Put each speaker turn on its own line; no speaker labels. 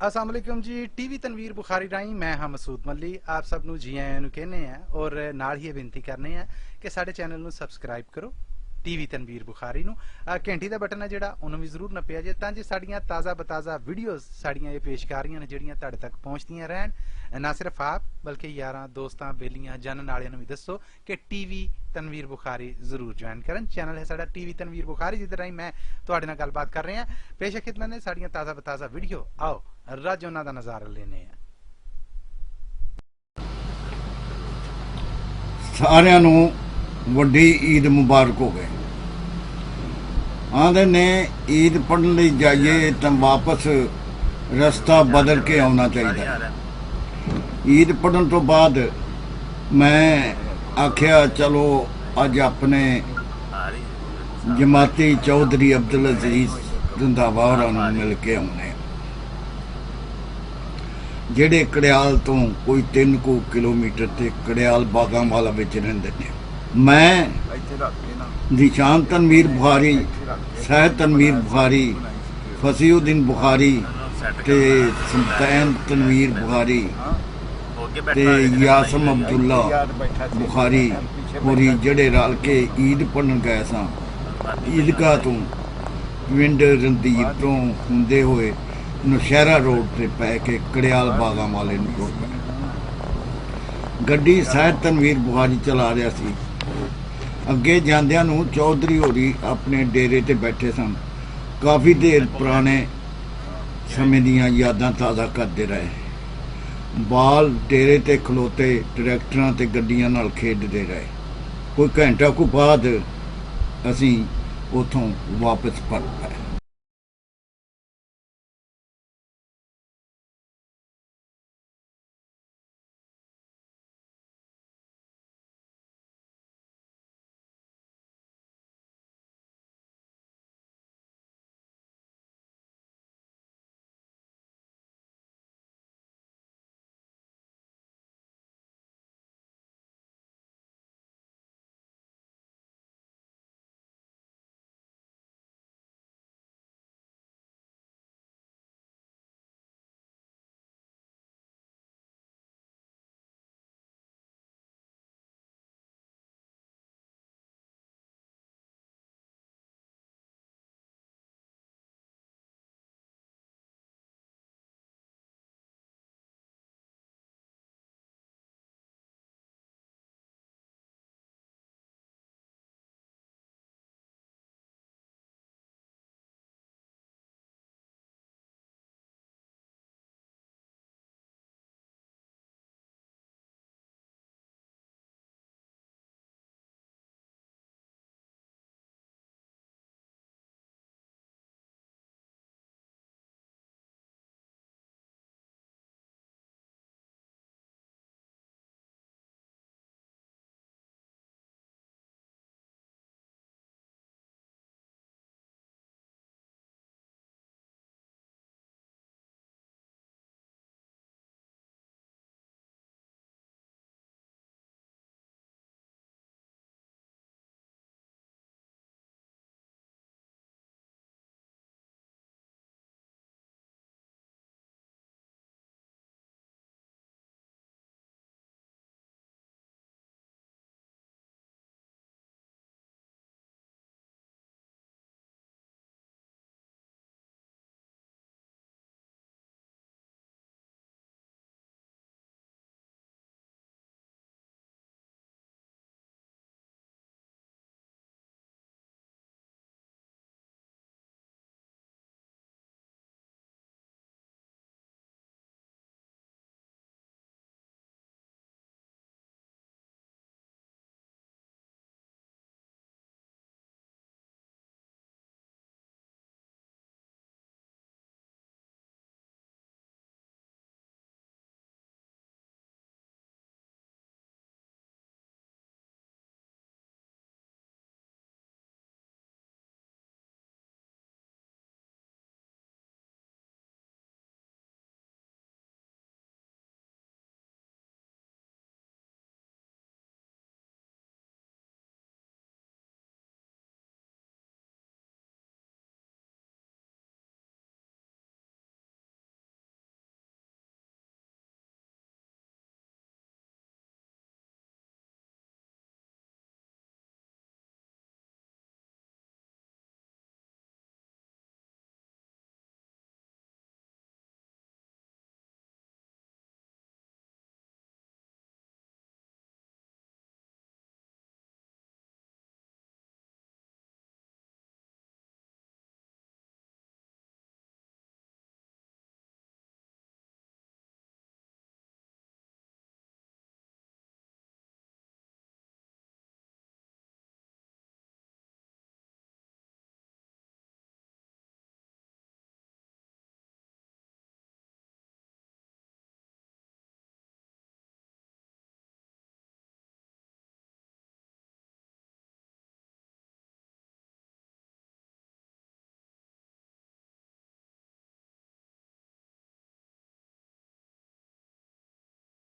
अस्सलाम वालेकुम जी। टीवी तनवीर बुखारी राही मैं हाँ मसूद मल्ली आप सब नू जी आयां नू कहने हैं और नाल ही बेनती करने हैं कि साडे चैनल नू सबसक्राइब करो टीवी तनवीर बुखारी नू। घंटी का बटन है जिहड़ा उन्होंने भी जरूर नप्पिया जे तां जे साड़ियां ताज़ा बताज़ा वीडियोज़ साड़ियां ये पेशकारियां ने जिहड़ियां तुहाडे तक पहुंचदियां रहन। ना सिर्फ आप बल्कि यारां दोस्तां बेलियां जानन वालियां नू भी दसो कि टीवी तनवीर बुखारी जरूर ज्वाइन करन। चैनल है साडा टीवी तनवीर बुखारी जिहदे राही मैं तुहाडे नाल गलबात कर रहे हैं। पेश खिदमत ने साड़ियां ताज़ा बताज़ा वीडियो आओ रज उन्हां दा नज़ारा लेने हैं।
सारिਆਂ ਨੂੰ ਵੱਡੀ ईद मुबारक हो गए। आंदे ने ईद पढ़ने ਲਈ जाइए तो वापस रस्ता बदल के आना चाहिए। ईद पढ़न तो बाद मैं आख्या चलो अज अपने जमाती चौधरी अब्दुल अजीज रंधावा होरां मिल के आने ਜਿਹੜੇ कड़ियाल तो कोई 3 किलोमीटर ते कड़ियाल बागांवाला विच रहिंदे ने। मैं निशान तनवीर बुखारी, सैयद तनवीर बुखारी, फसीउद्दीन बुखारी ते सुल्तान तनवीर बुखारी ते यासम अब्दुल्ला बुखारी होरी जड़े रल के ईद पढ़न गए सां। ईदगाह तो पिंड रंधीर तो हुंदे होए नौशहरा रोड से पै के कड़ियाल बागां वाले टुर पए। गड्डी सैयद तनवीर बुखारी चला रहा सी। अगे जांदियां नूं चौधरी होरी अपने डेरे ते बैठे सन। काफ़ी देर पुराने समय दियां यादां ताज़ा करते रहे। बाल डेरे ते खलोते ट्रैक्टरां ते गड्डियां नाल खेडदे रहे। कोई घंटा को बाद असीं उथों वापस पर पाए।